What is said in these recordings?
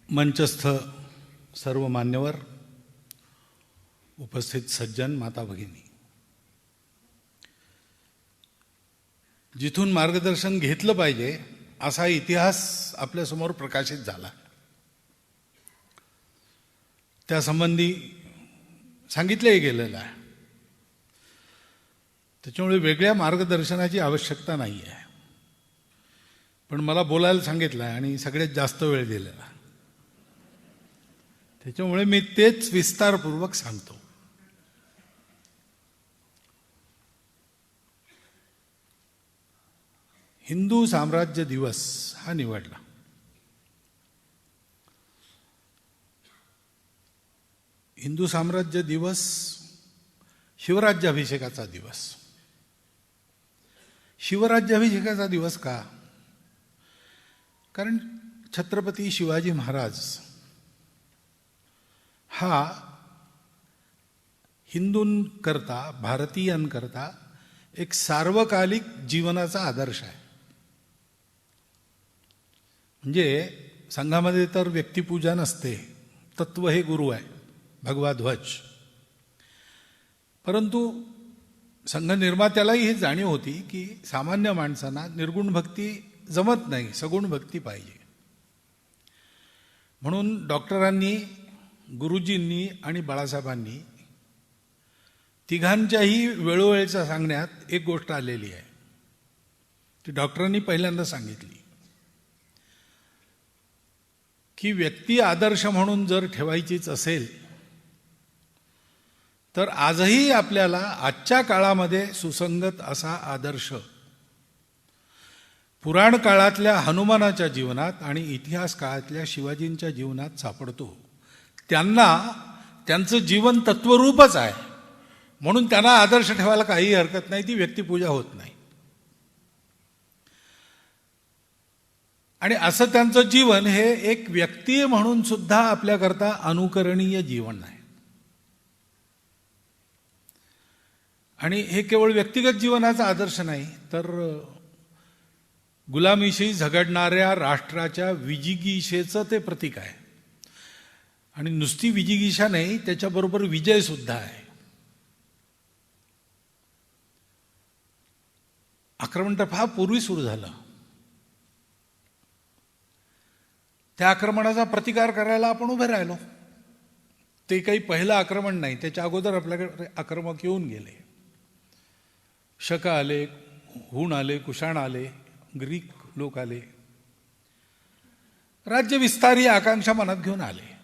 मंचस्थ सर्व मान्यवर, उपस्थित सज्जन, माता भगिनी, जिथून मार्गदर्शन घेतलं पाहिजे असा इतिहास आपल्यासमोर प्रकाशित झाला. त्यासंबंधी सांगितलंही गेलेलं आहे. त्याच्यामुळे वेगळ्या मार्गदर्शनाची आवश्यकता नाही आहे. पण मला बोलायला सांगितलं आहे आणि सगळ्यात जास्त वेळ दिलेला, त्याच्यामुळे मी तेच विस्तारपूर्वक सांगतो. हिंदू साम्राज्य दिवस हा निवडला. हिंदू साम्राज्य दिवस शिवराज्याभिषेकाचा दिवस. शिवराज्याभिषेकाचा दिवस का? कारण छत्रपती शिवाजी महाराज हा हिंदूंकरता, भारतीयांकरता एक सार्वकालिक जीवनाचा आदर्श आहे. म्हणजे संघामध्ये तर व्यक्तिपूजा नसते, तत्व हे गुरु आहे, भगवा ध्वज. परंतु संघ निर्मात्यालाही ही जाणीव होती की सामान्य माणसांना निर्गुण भक्ती जमत नाही, सगुण भक्ती पाहिजे. म्हणून डॉक्टरांनी, गुरुजींनी आणि बाळासाहेबांनी तिघांच्याही वेळोवेळच्या सांगण्यात एक गोष्ट आलेली आहे. ती डॉक्टरांनी पहिल्यांदा सांगितली की व्यक्ती आदर्श म्हणून जर ठेवायचीच असेल तर आजही आपल्याला आजच्या काळामध्ये सुसंगत असा आदर्श पुराण काळातल्या हनुमानाच्या जीवनात आणि इतिहास काळातल्या शिवाजींच्या जीवनात सापडतो. त्यांना त्यांचं जीवन तत्वरूपच आहे, म्हणून त्यांना आदर्श ठेवायला काही हरकत नाही. ती व्यक्तिपूजा होत नाही. आणि असं त्यांचं जीवन हे एक व्यक्ती म्हणून सुद्धा आपल्याकरता अनुकरणीय जीवन आहे. आणि हे केवळ व्यक्तिगत जीवनाचा आदर्श नाही, तर गुलामीशी झगडणाऱ्या राष्ट्राच्या विजिगीषेचं ते प्रतीक आहे. आणि नुसती विजिगीषा नाही, त्याच्याबरोबर विजय सुद्धा आहे. आक्रमण तर फार पूर्वी सुरू झालं. त्या आक्रमणाचा प्रतिकार करायला आपण उभे राहिलो. ते काही पहिलं आक्रमण नाही, त्याच्या अगोदर आपल्याकडे आक्रमक येऊन गेले. शक आले, हुण आले, कुशाण आले, ग्रीक लोक आले, राज्य विस्तार ही आकांक्षा मनात घेऊन आले.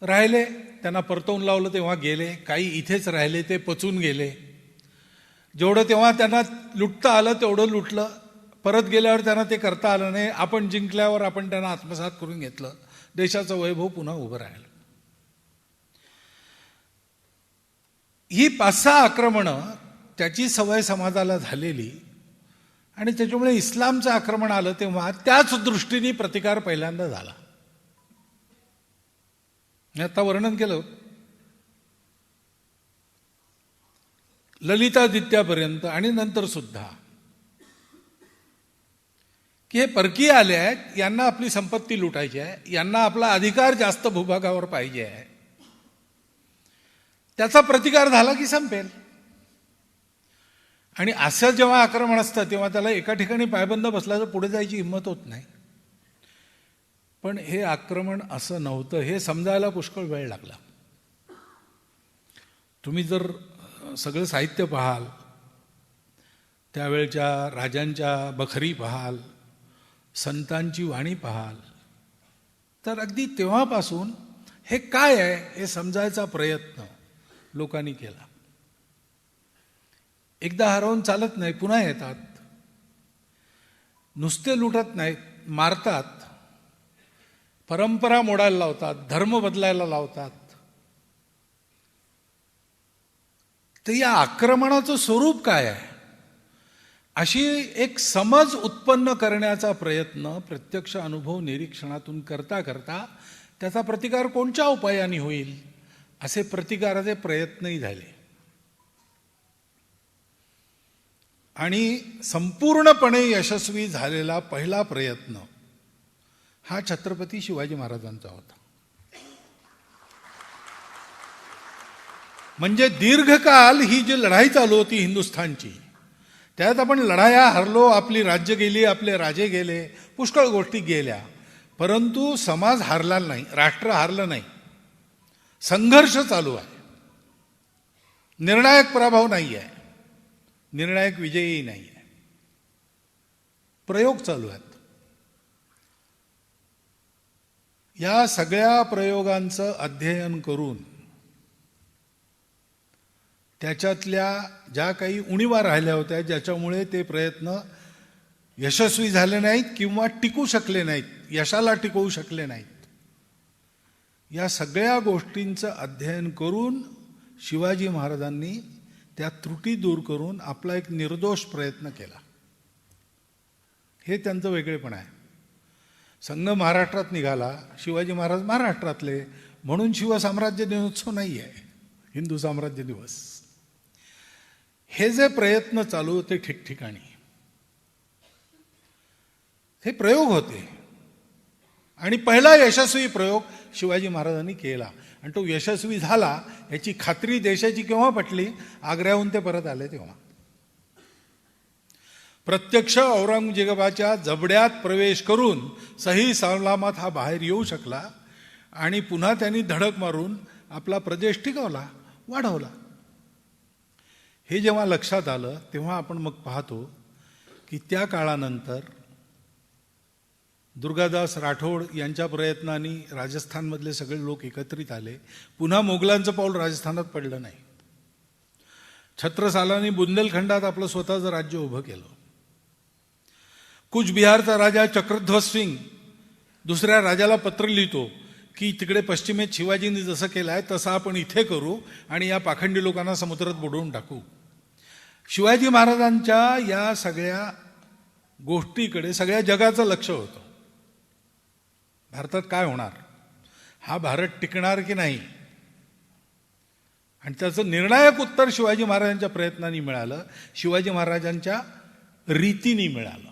राहिले, त्यांना परतवून लावलं तेव्हा गेले. काही इथेच राहिले, ते पचून गेले. जेवढं तेव्हा त्यांना लुटता आलं तेवढं लुटलं. परत गेल्यावर त्यांना ते करता आलं नाही. आपण जिंकल्यावर आपण त्यांना आत्मसात करून घेतलं. देशाचं वैभव पुन्हा उभं राहिलं. ही 5-6 आक्रमणं त्याची सवय समाजाला झालेली. आणि त्याच्यामुळे इस्लामचं आक्रमण आलं तेव्हा त्याच दृष्टीने प्रतिकार पहिल्यांदा झाला. मी आता वर्णन केलं ललितादित्यापर्यंत आणि नंतर सुद्धा की हे परकीय आले आहेत, यांना आपली संपत्ती लुटायची आहे, यांना आपला अधिकार जास्त भूभागावर पाहिजे आहे. त्याचा प्रतिकार झाला की संपेल. आणि असं जेव्हा आक्रमण असतं तेव्हा त्याला एका ठिकाणी पायबंद बसला तर पुढे जायची हिंमत होत नाही. पण हे आक्रमण असं नव्हतं, हे समजायला पुष्कळ वेळ लागला. तुम्ही जर सगळं साहित्य पाहाल, त्यावेळच्या राजांच्या बखरी पाहाल, संतांची वाणी पाहाल, तर अगदी तेव्हापासून हे काय आहे हे समजायचा प्रयत्न लोकांनी केला. एकदा हरवून चालत नाही, पुन्हा येतात. नुसते लुटत नाहीत, मारतात, परंपरा मोडायला लावतात, धर्म बदलायला लावतात. तर या आक्रमणाचं स्वरूप काय आहे अशी एक समज उत्पन्न करण्याचा प्रयत्न प्रत्यक्ष अनुभव निरीक्षणातून करता करता त्याचा प्रतिकार कोणत्या उपायाने होईल असे प्रतिकाराचे प्रयत्नही झाले. आणि संपूर्णपणे यशस्वी झालेला पहिला प्रयत्न हा छत्रपती शिवाजी महाराजांचा होता. म्हणजे दीर्घकाल ही जी लढाई चालू होती हिंदुस्थानची, त्यात आपण लढाया हरलो, आपली राज्य गेली, आपले राजे गेले, पुष्कळ गोष्टी गेल्या, परंतु समाज हारला नाही, राष्ट्र हारलं नाही. संघर्ष चालू आहे. निर्णायक पराभव नाही आहे, निर्णायक विजयही नाही आहे. प्रयोग चालू आहेत. या सगळ्या प्रयोगांचं अध्ययन करून त्याच्यातल्या ज्या काही उणीवा राहिल्या होत्या, ज्याच्यामुळे ते प्रयत्न यशस्वी झाले नाहीत किंवा टिकू शकले नाहीत, यशाला टिकवू शकले नाहीत, या सगळ्या गोष्टींचं अध्ययन करून शिवाजी महाराजांनी त्या त्रुटी दूर करून आपला एक निर्दोष प्रयत्न केला. हे त्यांचं वेगळेपण आहे. संघ महाराष्ट्रात निघाला, शिवाजी महाराज महाराष्ट्रातले, म्हणून शिवसाम्राज्य दिनोत्सव नाही आहे, हिंदू साम्राज्य दिवस. हे जे प्रयत्न चालू होते ठिकठिकाणी, हे प्रयोग होते. आणि पहिला यशस्वी प्रयोग शिवाजी महाराजांनी केला आणि तो यशस्वी झाला याची खात्री देशाची केव्हा पटली? आग्र्याहून ते परत आले तेव्हा. प्रत्यक्ष औरंगजेबाच्या जबड्यात प्रवेश करून सही सलामत हा बाहेर येऊ शकला आणि पुन्हा त्यांनी धडक मारून आपला प्रदेश टिकवला, वाढवला. हे जेव्हा लक्षात आलं तेव्हा आपण मग पाहतो की त्या काळानंतर दुर्गादास राठोड यांच्या प्रयत्नांनी राजस्थानमधले सगळे लोक एकत्रित आले. पुन्हा मोगलांचं पाऊल राजस्थानात पडलं नाही. छत्रसालांनी बुंदेलखंडात आपलं स्वतःचं राज्य उभं केलं. कूचबिहारचा राजा चक्रध्वज सिंग दुसऱ्या राजाला पत्र लिहितो की तिकडे पश्चिमेत शिवाजींनी जसं केलं आहे तसं आपण इथे करू आणि या पाखंडी लोकांना समुद्रात बुडवून टाकू. शिवाजी महाराजांच्या या सगळ्या गोष्टीकडे सगळ्या जगाचं लक्ष होतं. भारतात काय होणार, हा भारत टिकणार की नाही, आणि त्याचं निर्णायक उत्तर शिवाजी महाराजांच्या प्रयत्नांनी मिळालं, शिवाजी महाराजांच्या रीतीने मिळालं.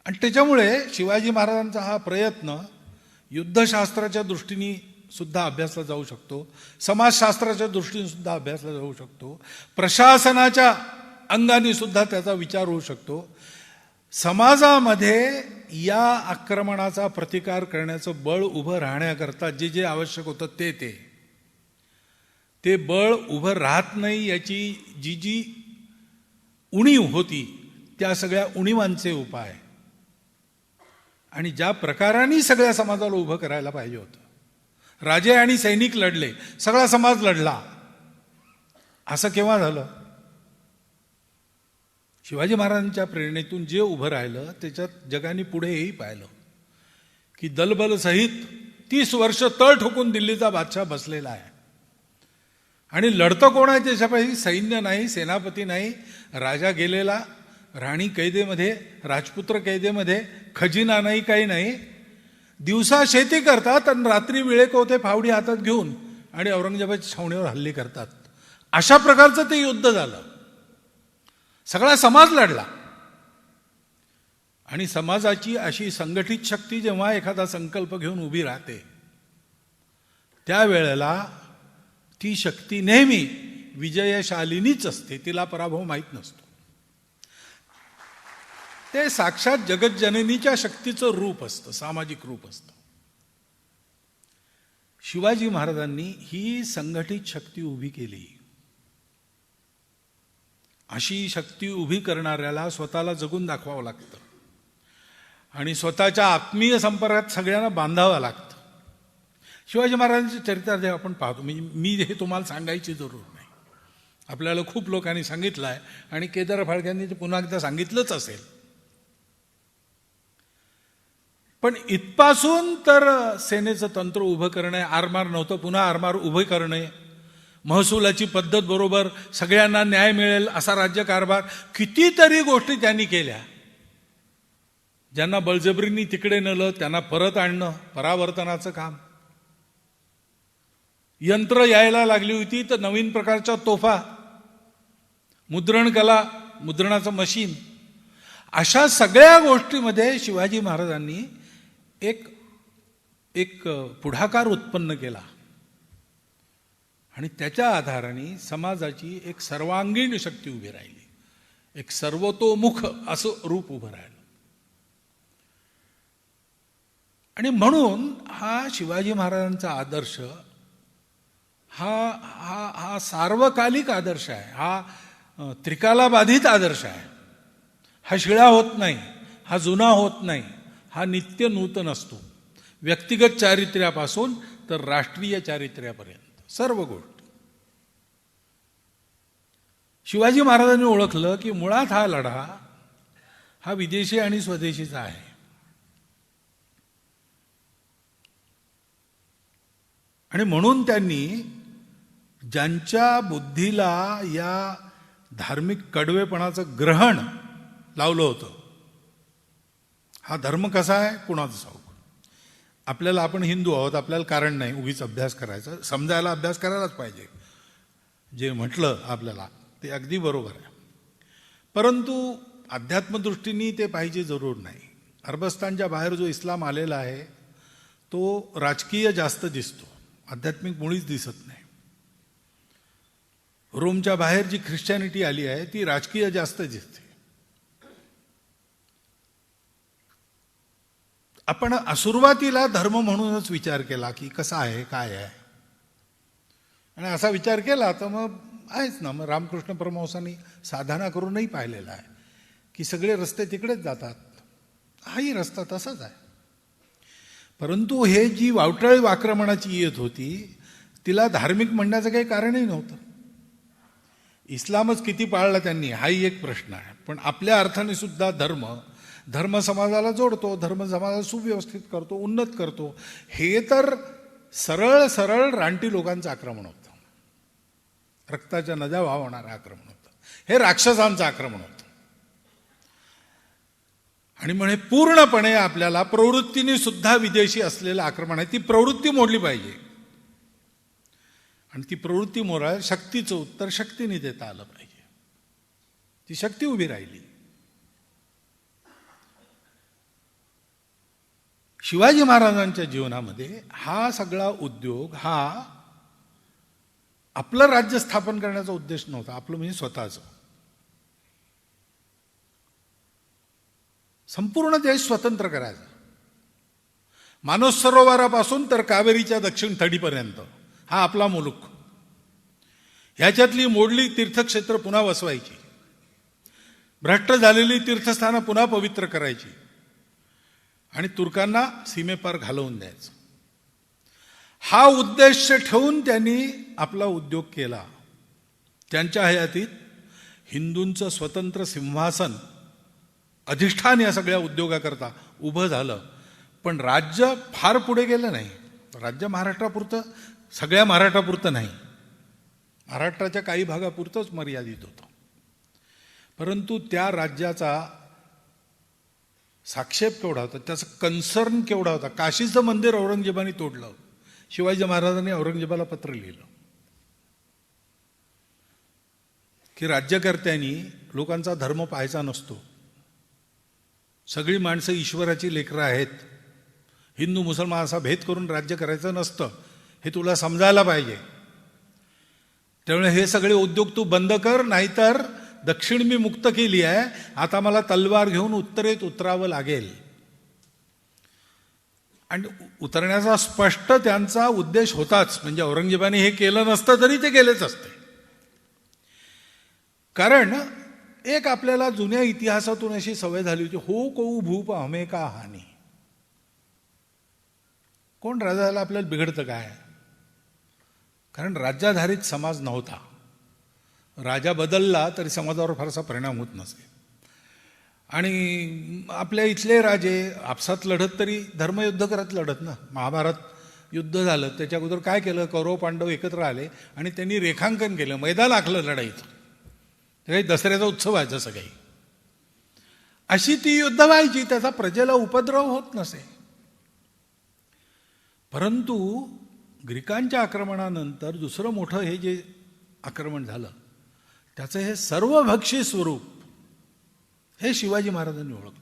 आणि त्याच्यामुळे शिवाजी महाराजांचा हा प्रयत्न युद्धशास्त्राच्या दृष्टीने सुद्धा अभ्यासला जाऊ शकतो, समाजशास्त्राच्या दृष्टीने सुद्धा अभ्यासला जाऊ शकतो, प्रशासनाच्या अंगाने सुद्धा त्याचा विचार होऊ शकतो. समाजामध्ये या आक्रमणाचा प्रतिकार करण्याचं बळ उभं राहण्याकरता जे जे आवश्यक होतं ते बळ उभं राहत नाही याची जी जी उणीव होती त्या सगळ्या उणीवांचे उपाय आणि ज्या प्रकाराने सगळ्या समाजाला उभं करायला पाहिजे होतं. राजे आणि सैनिक लढले, सगळा समाज लढला, असं केव्हा झालं? शिवाजी महाराजांच्या प्रेरणेतून जे उभं राहिलं त्याच्यात जगाने पुढे हेही पाहिलं की दलबल सहित 30 वर्ष तळ ठोकून दिल्लीचा बादशाह बसलेला आहे. आणि लढतं कोण आहे त्याच्यापाशी? सैन्य नाही, सेनापती नाही, राजा गेलेला, राणी कैदेमध्ये, राजपुत्र कैदेमध्ये, खजिना नाही, काही नाही. दिवसा शेती करतात आणि रात्री विळेकोठे फावडी हातात घेऊन आणि औरंगजेबाच्या छावणीवर हल्ले करतात. अशा प्रकारचं ते युद्ध झालं. सगळा समाज लढला. आणि समाजाची अशी संघटित शक्ती जेव्हा एखादा संकल्प घेऊन उभी राहते त्यावेळेला ती शक्ती नेहमी विजयशालिनीच असते, तिला पराभव माहीत नसतो. ते साक्षात जगज्जननीच्या शक्तीचं रूप असतं, सामाजिक रूप असतं. शिवाजी महाराजांनी ही संघटित शक्ती उभी केली. अशी शक्ती उभी करणाऱ्याला स्वतःला जगून दाखवावं लागतं आणि स्वतःच्या आत्मीय संपर्कात सगळ्यांना बांधावं लागतं. शिवाजी महाराजांच्या चरित्रात आपण पाहतो, मी हे तुम्हाला सांगायची जरूर नाही, आपल्याला खूप लोकांनी सांगितलं आहे आणि केदार फाळक्यांनी ते पुन्हा एकदा सांगितलंच असेल. पण इथपासून तर सेनेचं तंत्र उभं करणे, आरमार नव्हतं, पुन्हा आरमार उभे करणे, महसुलाची पद्धत बरोबर, सगळ्यांना न्याय मिळेल असा राज्यकारभार, कितीतरी गोष्टी त्यांनी केल्या. ज्यांना बळजबरीने तिकडे नेलं त्यांना परत आणणं, परावर्तनाचं काम. यंत्र यायला लागली होती तर नवीन प्रकारच्या तोफा, मुद्रण कला, मुद्रणाचं मशीन, अशा सगळ्या गोष्टीमध्ये शिवाजी महाराजांनी एक एक पुढाकार उत्पन्न केला आणि त्याच्या आधाराने समाजाची एक सर्वांगीण शक्ती उभी राहिली, एक सर्वतोमुख असं रूप उभं राहिलं. आणि म्हणून हा शिवाजी महाराजांचा आदर्श हा हा हा सार्वकालिक आदर्श आहे, हा त्रिकालाबाधित आदर्श आहे. हा शिळा होत नाही, हा जुना होत नाही, हा नित्य नूतन असतो. व्यक्तिगत चारित्र्यापासून तर राष्ट्रीय चारित्र्यापर्यंत सर्व गोष्टी. शिवाजी महाराजांनी ओळखलं की मुळात हा लढा हा विदेशी आणि स्वदेशीचा आहे. आणि म्हणून त्यांनी ज्यांच्या बुद्धीला या धार्मिक कडवेपणाचं ग्रहण लावलं होतं, हा धर्म कसा आहे कुणाचं सांगू. आपल्याला, आपण हिंदू आहोत, आपल्याला कारण नाही उगीच अभ्यास करायचा, समजायला अभ्यास करायलाच पाहिजे. जे म्हटलं आपल्याला ते अगदी बरोबर आहे, परंतु अध्यात्मदृष्टीने ते पाहिजे जरूर नाही. अरबस्तानच्या बाहेर जो इस्लाम आलेला आहे तो राजकीय जास्त दिसतो, आध्यात्मिक मुळीच दिसत नाही. रोमच्या बाहेर जी ख्रिश्चॅनिटी आली आहे ती राजकीय जास्त दिसते. आपण सुरुवातीला धर्म म्हणूनच विचार केला की कसा आहे काय आहे, आणि असा विचार केला तर मग आहेच ना. मग रामकृष्ण परमहंसांनी साधना करूनही पाहिलेला आहे की सगळे रस्ते तिकडेच जातात, हाही रस्ता तसाच आहे. परंतु हे जी वावटळ आक्रमणाची येत होती तिला धार्मिक म्हणण्याचं काही कारणही नव्हतं. इस्लामच किती पाळला त्यांनी हाही एक प्रश्न आहे, पण आपल्या अर्थाने सुद्धा धर्म समाजाला जोडतो, धर्म समाजाला सुव्यवस्थित करतो, उन्नत करतो. हे तर सरळ सरळ रानटी लोकांचं आक्रमण होतं, रक्ताच्या नद्या वाहणारं आक्रमण होतं, हे राक्षसांचं आक्रमण होतं. आणि म्हणे पूर्णपणे आपल्याला प्रवृत्तीने सुद्धा विदेशी असलेलं आक्रमण आहे, ती प्रवृत्ती मोडली पाहिजे. आणि ती प्रवृत्ती मोडायला शक्तीचं उत्तर शक्तीने देता आलं पाहिजे. ती शक्ती उभी राहिली. शिवाजी महाराजांच्या जीवनामध्ये हा सगळा उद्योग हा आपलं राज्य स्थापन करण्याचा उद्देश नव्हता, आपलं म्हणजे स्वतःचं. संपूर्ण देश स्वतंत्र करायचा, मानस सरोवरापासून तर कावेरीच्या दक्षिण थडीपर्यंत हा आपला मुलूक. ह्याच्यातली मोडली तीर्थक्षेत्र पुन्हा वसवायची, भ्रष्ट झालेली तीर्थस्थानं पुन्हा पवित्र करायची आणि तुर्कांना सीमेपार घालवून द्यायचं. हा उद्देश ठेवून त्यांनी आपला उद्योग केला. त्यांच्या हयातीत हिंदूंचं स्वतंत्र सिंहासन अधिष्ठान या सगळ्या उद्योगाकरता उभं झालं. पण राज्य फार पुढे गेलं नाही. राज्य महाराष्ट्रापुरतं, सगळ्या महाराष्ट्रापुरतं नाही, महाराष्ट्राच्या काही भागापुरतंच मर्यादित होतं. परंतु त्या राज्याचा साक्षेप केवढा होता, त्याचा कन्सर्न केवढा होता. काशीचं मंदिर औरंगजेबाने तोडलं, शिवाजी महाराजांनी औरंगजेबाला पत्र लिहिलं की राज्यकर्त्यांनी लोकांचा धर्म पाहायचा नसतो, सगळी माणसं ईश्वराची लेकरं आहेत, हिंदू मुसलमान असा भेद करून राज्य करायचं नसतं, हे तुला समजायला पाहिजे. त्यामुळे हे सगळे उद्योग तू बंद कर, नाहीतर दक्षिण मी मुक्त केली आहे, आता मला तलवार घेऊन उत्तरेत उतरावं लागेल. आणि उतरण्याचा स्पष्ट त्यांचा उद्देश होताच, म्हणजे औरंगजेबाने हे केलं नसतं तरी ते केलेच असते. कारण एक आपल्याला जुन्या इतिहासातून अशी सवय झाली होती, हो कऊ भूप हमे का हानी. कोण राजाला आपल्याला बिघडतं काय, कारण राज्याधारित समाज नव्हता. राजा बदलला तरी समाजावर फारसा परिणाम होत नसे. आणि आपल्या इथले राजे आपसात लढत तरी धर्मयुद्ध करत लढत ना. महाभारत युद्ध झालं, त्याच्या अगोदर काय केलं, कौरव पांडव एकत्र आले आणि त्यांनी रेखांकन केलं, मैदान आखलं लढाईचं. काही दसऱ्याचा उत्सव आहे जसं काही, अशी ती युद्ध व्हायची, त्याचा प्रजेला उपद्रव होत नसे. परंतु ग्रीकांच्या आक्रमणानंतर दुसरं मोठं हे जे आक्रमण झालं त्याचं हे सर्वभक्षी स्वरूप हे शिवाजी महाराजांनी ओळखलं.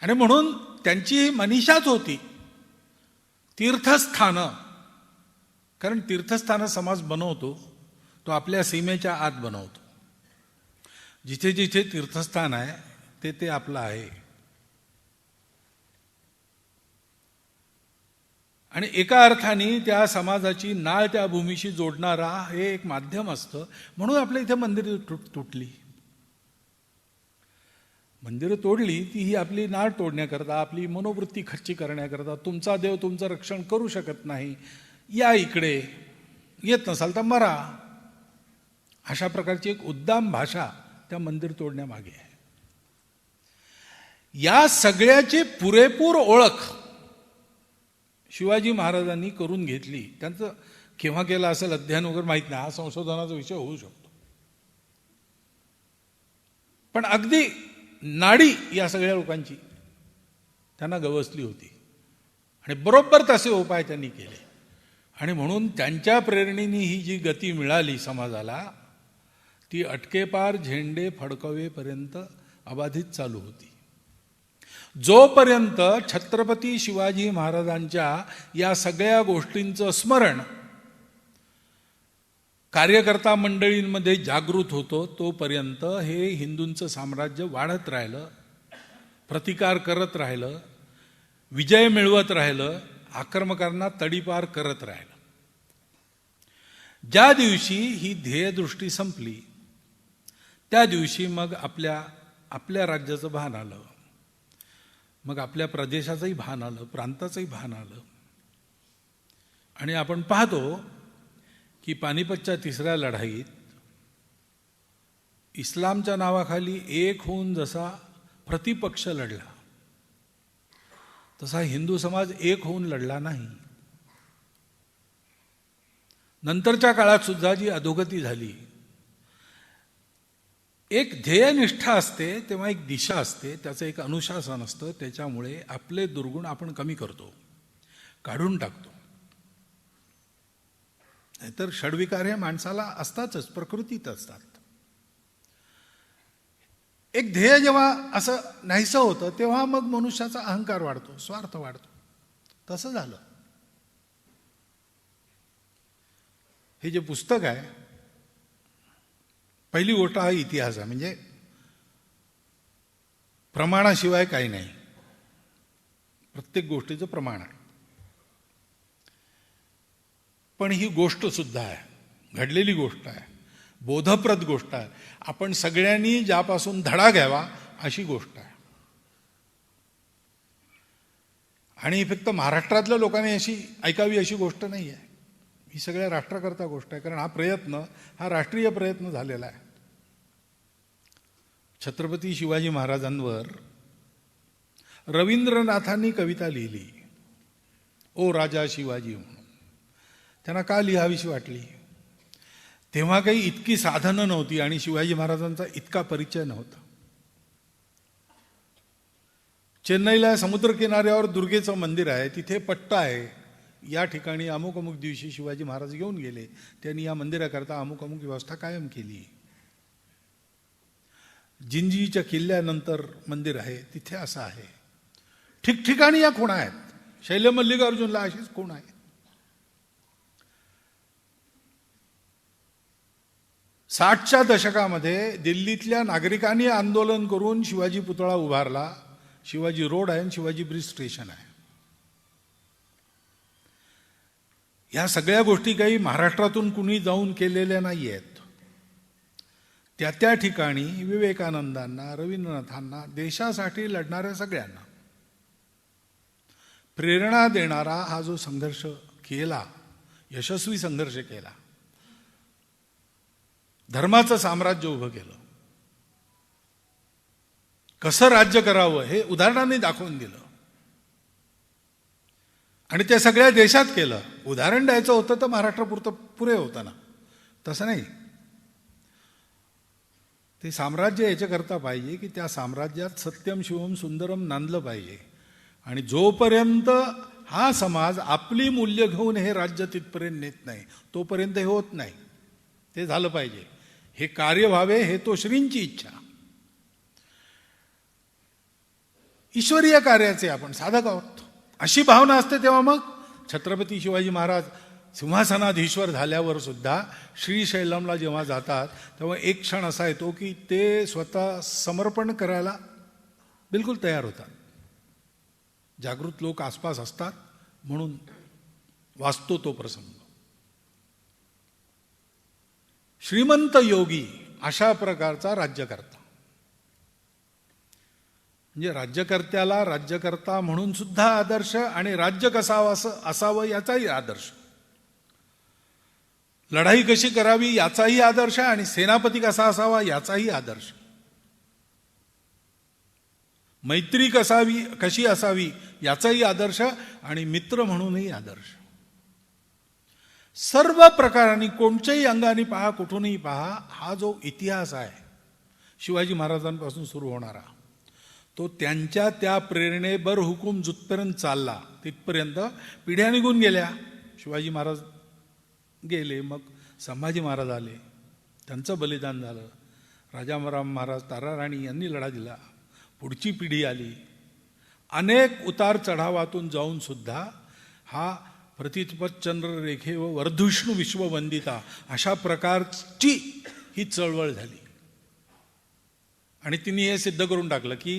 आणि म्हणून त्यांची मनीषाच होती तीर्थस्थानं. कारण तीर्थस्थानं समाज बनवतो तो आपल्या सीमेच्या आत बनवतो. जिथे जिथे तीर्थस्थान आहे ते ते आपलं आहे. आणि एका अर्थाने त्या समाजाची नाळ त्या भूमीशी जोडणारा हे एक माध्यम असतं. म्हणून आपल्या इथे मंदिरं तुटली. मंदिरं तोडली ती ही आपली नाळ तोडण्याकरता, आपली मनोवृत्ती खच्ची करण्याकरता. तुमचा देव तुमचं रक्षण करू शकत नाही, या इकडे, येत नसाल तर मरा, अशा प्रकारची एक उद्दाम भाषा त्या मंदिर तोडण्यामागे आहे. या सगळ्याची पुरेपूर ओळख शिवाजी महाराजांनी करून घेतली. त्यांचं केव्हा केलं असेल अध्ययन वगैरे माहीत नाही, हा संशोधनाचा विषय होऊ शकतो. पण अगदी नाडी या सगळ्या लोकांची त्यांना गवसली होती आणि बरोबर तसे उपाय त्यांनी केले. आणि म्हणून त्यांच्या प्रेरणेने ही जी गती मिळाली समाजाला, ती अटकेपार झेंडे फडकवेपर्यंत अबाधित चालू होती. जोपर्यंत छत्रपती शिवाजी महाराजांच्या या सगळ्या गोष्टींचं स्मरण कार्यकर्ता मंडळींमध्ये जागृत होतो, तोपर्यंत हे हिंदूंचं साम्राज्य वाढत राहिलं, प्रतिकार करत राहिलं, विजय मिळवत राहिलं, आक्रमकांना तडीपार करत राहिलं. ज्या दिवशी ही ध्येयदृष्टी संपली त्या दिवशी मग आपल्या राज्याचं भान आलं, मग आपल्या प्रदेशाचंही भान आलं, प्रांताचंही भान आलं. आणि आपण पाहतो की पानिपतच्या तिसऱ्या लढाईत इस्लामच्या नावाखाली एक होऊन जसा प्रतिपक्ष लढला, तसा हिंदू समाज एक होऊन लढला नाही. नंतरच्या काळात सुद्धा जी अधोगती झाली, एक ध्येयनिष्ठा असते तेव्हा एक दिशा असते, त्याचं एक अनुशासन असतं. त्याच्यामुळे आपले दुर्गुण आपण कमी करतो, काढून टाकतो. नाहीतर षड्विकार हे माणसाला असतातच, प्रकृतीत असतात. एक ध्येय जेव्हा असं नाहीसं होतं तेव्हा मग मनुष्याचा अहंकार वाढतो, स्वार्थ वाढतो. तसं झालं. हे जे पुस्तक आहे, पहिली गोष्ट हा इतिहास आहे. म्हणजे प्रमाणाशिवाय काही नाही, प्रत्येक गोष्टीचं प्रमाण आहे. पण ही गोष्ट सुद्धा आहे, घडलेली गोष्ट आहे, बोधप्रद गोष्ट आहे. आपण सगळ्यांनी ज्यापासून धडा घ्यावा अशी गोष्ट आहे. आणि फक्त महाराष्ट्रातल्या लोकांनी अशी ऐकावी अशी गोष्ट नाही आहे. ही सगळ्या राष्ट्राकरता गोष्ट आहे. कारण हा प्रयत्न हा राष्ट्रीय प्रयत्न झालेला आहे. छत्रपती शिवाजी महाराजांवर रवींद्रनाथांनी कविता लिहिली, ओ राजा शिवाजी म्हणून. त्यांना का लिहावीशी वाटली? तेव्हा काही इतकी साधनं नव्हती आणि शिवाजी महाराजांचा इतका परिचय नव्हता. चेन्नईला समुद्रकिनाऱ्यावर दुर्गेचं मंदिर आहे, तिथे पट्टा आहे, या ठिकाणी अमुक अमुक दिवशी शिवाजी महाराज घेऊन गेले, त्यांनी या मंदिराकरता अमुक अमुक व्यवस्था कायम केली. जिंजीच्या किल्ल्यानंतर मंदिर आहे, तिथे असं आहे. ठिकठिकाणी या खुणा आहेत. शैल्य मल्लिकार्जुनला अशीच खुण आहे. साठच्या दशकामध्ये दिल्लीतल्या नागरिकांनी आंदोलन करून शिवाजी पुतळा उभारला. शिवाजी रोड आहे आणि शिवाजी ब्रिज स्टेशन आहे. या सगळ्या गोष्टी काही महाराष्ट्रातून कुणी जाऊन केलेल्या नाही आहेत. त्या ठिकाणी विवेकानंदांना, रवींद्रनाथांना, देशासाठी लढणाऱ्या सगळ्यांना प्रेरणा देणारा हा जो संघर्ष केला, यशस्वी संघर्ष केला, धर्माचं साम्राज्य उभं केलं, कसं राज्य करावं हे उदाहरणाने दाखवून दिलं. आणि ते सगळ्या देशात केलं. उदाहरण द्यायचं होतं तर महाराष्ट्रापुरतं पुरे होतं ना, तसं नाही. ते साम्राज्य याच्याकरता पाहिजे की त्या साम्राज्यात सत्यम शिवम सुंदरम नांदलं पाहिजे. आणि जोपर्यंत हा समाज आपली मूल्य घेऊन हे राज्य तिथपर्यंत नेत नाही, तोपर्यंत हे होत नाही. ते झालं पाहिजे, हे कार्य व्हावे, हे तो श्रींची इच्छा. ईश्वरीय कार्याचे आपण साधक आहोत, अशी भावना असते. तेव्हा मग छत्रपती शिवाजी महाराज सिंहासनाधीश्वर झाल्यावर सुद्धा श्रीशैलमला जेव्हा जातात तेव्हा एक क्षण असा येतो की ते स्वतः समर्पण करायला बिलकुल तयार होतात. जागृत लोक आसपास असतात म्हणून वाचतो तो प्रसंग. श्रीमंत योगी अशा प्रकारचा राज्यकर्ता, म्हणजे राज्यकर्त्याला राज्यकर्ता म्हणून सुद्धा आदर्श आणि राज्य कसा असावं याचाही आदर्श, लढाई कशी करावी याचाही आदर्श आणि सेनापती कसा असावा याचाही आदर्श, मैत्री कशी असावी याचाही आदर्श आणि मित्र म्हणूनही आदर्श. सर्व प्रकारांनी कोणत्याही अंगाने पहा, कुठूनही पहा, हा जो इतिहास आहे शिवाजी महाराजांपासून सुरू होणारा, तो त्यांच्या त्या प्रेरणेबर हुकूम जुथपर्यंत चालला तिथपर्यंत पिढ्या निघून गेल्या. शिवाजी महाराज गेले, मग संभाजी महाराज आले, त्यांचं बलिदान झालं, राजाराम महाराज, ताराराणी यांनी लढा दिला, पुढची पिढी आली. अनेक उतार चढावातून जाऊन सुद्धा हा प्रतिपत चंद्र रेखे व वर्धुष्णू विश्ववंदिता अशा प्रकारची ही चळवळ झाली. आणि तिने हे सिद्ध करून टाकलं की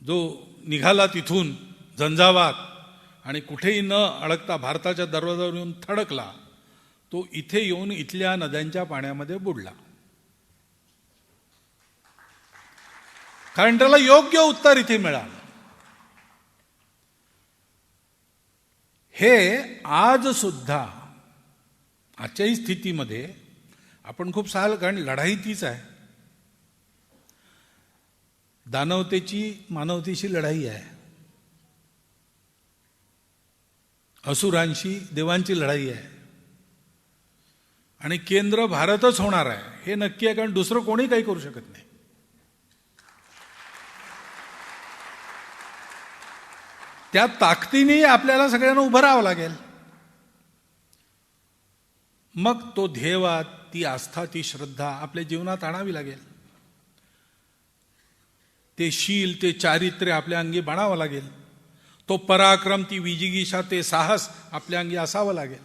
जो निघाला तिथून झंझावात आणि कुठेही न अडकता भारताच्या दरवाजावर येऊन थडकला, तो इथे येऊन इथल्या नद्यांच्या पाण्यामध्ये बुडला. कारण त्याला योग्य उत्तर इथे मिळालं. हे आज सुद्धा आजच्याही स्थितीमध्ये आपण खूप साल, कारण लढाई तीच आहे. दानवतेची मानवतेशी लढाई आहे, असुरांशी देवांची लढाई आहे आणि केंद्र भारतच होणार आहे हे नक्की आहे, कारण दुसरं कोणी काही करू शकत नाही. त्या ताकदीने आपल्याला सगळ्यांना उभं राहावं लागेल. मग तो ध्येयवाद, ती आस्था, ती श्रद्धा आपल्या जीवनात आणावी लागेल. ते शील, ते चारित्र्य आपल्या अंगी बाणावं लागेल. तो पराक्रम, ती विजिगीषा, ते साहस आपल्या अंगी असावं लागेल.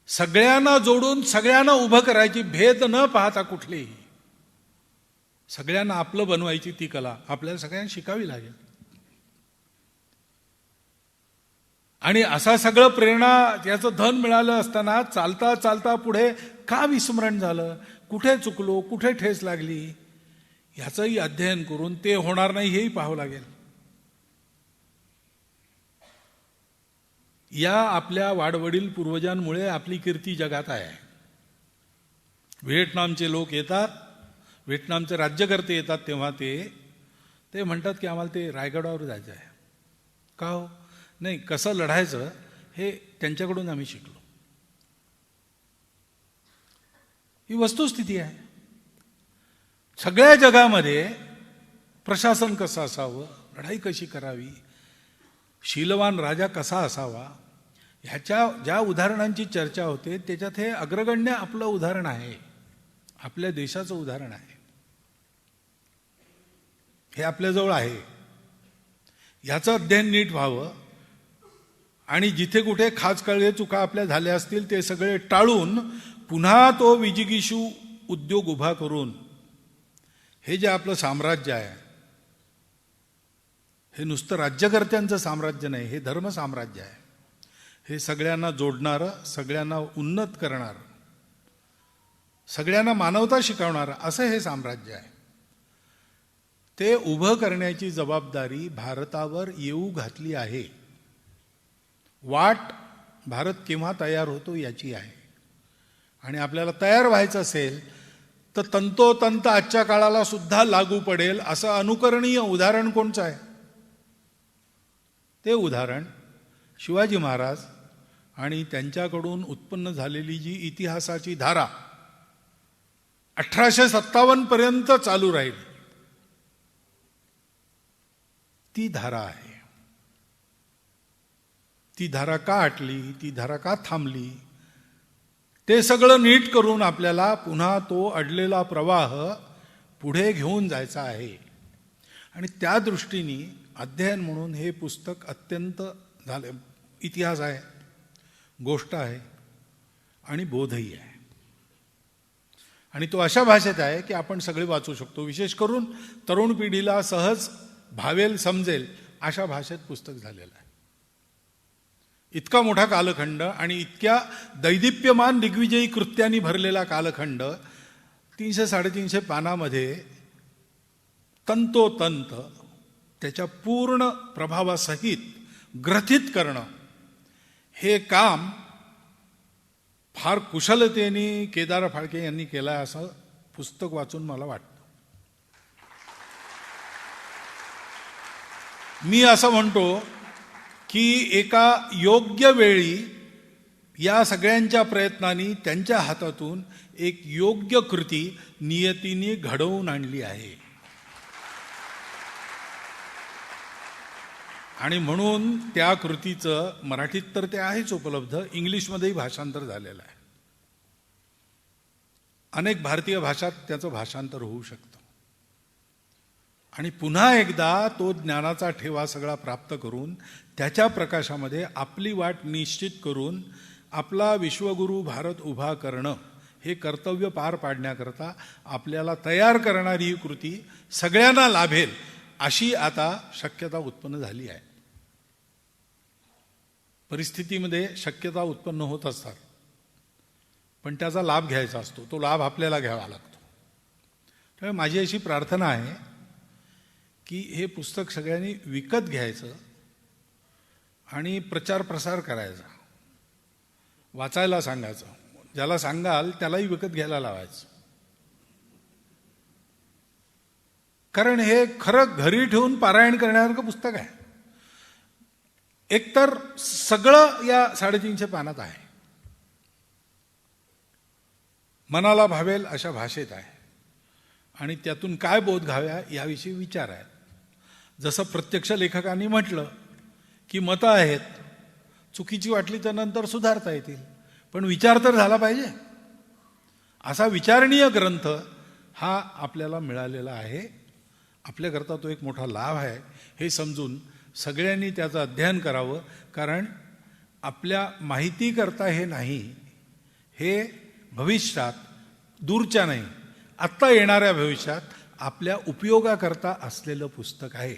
सगळ्यांना जोडून सगळ्यांना उभं करायची, भेद न पाहता कुठलेही, सगळ्यांना आपलं बनवायची ती कला आपल्याला सगळ्यांना शिकावी लागेल. आणि असा सगळं प्रेरणा याचं धन मिळालं असताना चालता चालता पुढे का विस्मरण झालं, कुठे चुकलो, कुठे ठेस लागली, याचंही अध्ययन करून ते होणार नाही हेही पाहावं लागेल. या आपल्या वाडवडील पूर्वजांमुळे आपली कीर्ती जगात आहे. व्हिएटनामचे लोक येतात, व्हिएटनामचे राज्यकर्ते येतात, तेव्हा ते म्हणतात की आम्हाला ते रायगडावर जायचं आहे. का हो? नाही, कसं लढायचं हे त्यांच्याकडून आम्ही शिकलो. ही वस्तुस्थिती आहे. सगळ्या जगामध्ये प्रशासन कसं असावं, लढाई कशी करावी, शीलवान राजा कसा असावा, ह्याच्या ज्या उदाहरणांची चर्चा होते त्याच्यात हे अग्रगण्य आपलं उदाहरण आहे, आपल्या देशाचं उदाहरण आहे. हे आपल्याजवळ आहे. ह्याचं अध्ययन नीट व्हावं आणि जिथे कुठे खाचकळले चुका आपल्या झाल्या असतील ते सगळे टाळून पुन्हा तो विजिगीषू उद्योग उभा करून हे जे आपलं साम्राज्य आहे, हे नुसतं राज्यकर्त्यांचं साम्राज्य नाही, हे धर्म साम्राज्य आहे. हे सगळ्यांना जोडणारं, सगळ्यांना उन्नत करणारं, सगळ्यांना मानवता शिकवणारं असं हे साम्राज्य आहे. ते उभं करण्याची जबाबदारी भारतावर येऊ घातली आहे. वाट भारत केव्हा तयार होतो याची आहे. आणि आपल्याला तयार व्हायचं असेल तर तंतोतंत आजच्या काळाला सुद्धा लागू पडेल असं अनुकरणीय उदाहरण कोणचं आहे? ते उदाहरण शिवाजी महाराज आणि त्यांच्याकडून उत्पन्न झालेली जी इतिहासाची धारा 1857 पर्यंत चालू राहील ती धारा आहे. ती धारा का आटली, ती धारा का थांबली, ते सगळं नीट करून आपल्याला पुन्हा तो अडलेला प्रवाह पुढे घेऊन जायचा आहे. आणि त्या दृष्टीने अध्ययन म्हणून हे पुस्तक अत्यंत झाले इतिहास आहे, गोष्ट आहे आणि बोधही आहे. आणि तो अशा भाषेत आहे की आपण सगळे वाचू शकतो. विशेष करून तरुण पिढीला सहज भावेल, समजेल अशा भाषेत पुस्तक झालेलं आहे. इतका मोठा कालखंड आणि इतक्या दैदिप्यमान दिग्विजयी कृत्यांनी भरलेला कालखंड 300-350 पानामध्ये तंतोतंत त्याच्या पूर्ण प्रभावासहित ग्रथित करणं हे काम फार कुशलतेने केदार फाळके यांनी केलं आहे असं पुस्तक वाचून मला वाटतं. मी असं म्हणतो की एका योग्य वेळी या सगळ्यांच्या प्रयत्नांनी त्यांच्या हातातून एक योग्य कृती नियतीने घडवून आणली आहे. आणि म्हणून त्या कृतीचं मराठीत तर ते आहेच उपलब्ध, इंग्लिशमध्येही भाषांतर झालेलं आहे. अनेक भारतीय भाषात त्याचं भाषांतर होऊ शकतं. आणि पुन्हा एकदा तो ज्ञानाचा ठेवा सगळा प्राप्त करून त्याच्या प्रकाशामध्ये आपली वाट निश्चित करून आपला विश्वगुरू भारत उभा करणं हे कर्तव्य पार पाडण्याकरता आपल्याला तयार करणारी ही कृती सगळ्यांना लाभेल अशी आता शक्यता उत्पन्न झाली आहे. परिस्थितीमध्ये शक्यता उत्पन्न होत असतात, पण त्याचा लाभ घ्यायचा असतो. तो लाभ आपल्याला घ्यावा लागतो. त्यामुळे माझी अशी प्रार्थना आहे की हे पुस्तक सगळ्यांनी विकत घ्यायचं आणि प्रचार प्रसार करायचा, वाचायला सांगायचं. ज्याला सांगाल त्यालाही विकत घ्यायला लावायचं. कारण हे खरं घरी ठेवून पारायण करण्यासारखं पुस्तक आहे. एकतर सगळं या 350 पानात आहे, मनाला भावेल अशा भाषेत आहे आणि त्यातून काय बोध घ्याव्या याविषयी विचार आहेत. जसं प्रत्यक्ष लेखकांनी म्हटलं की मतं आहेत, चुकीची वाटली तर नंतर सुधारता येतील, पण विचार तर झाला पाहिजे. असा विचारणीय ग्रंथ हा आपल्याला मिळालेला आहे. आपल्याकरता तो एक मोठा लाभ आहे हे समजून सगळ्यांनी त्याचं अध्ययन करावं. कारण आपल्या माहितीकरता हे नाही, हे भविष्यात, दूरच्या नाही, आत्ता येणाऱ्या भविष्यात आपल्या उपयोगाकरता असलेलं पुस्तक आहे.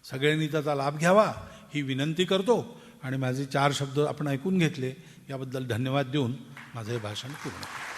सगळ्यांनी त्याचा लाभ घ्यावा ही विनंती करतो. आणि माझे 4 शब्द आपण ऐकून घेतले याबद्दल धन्यवाद देऊन माझे भाषण पूर्ण करतो.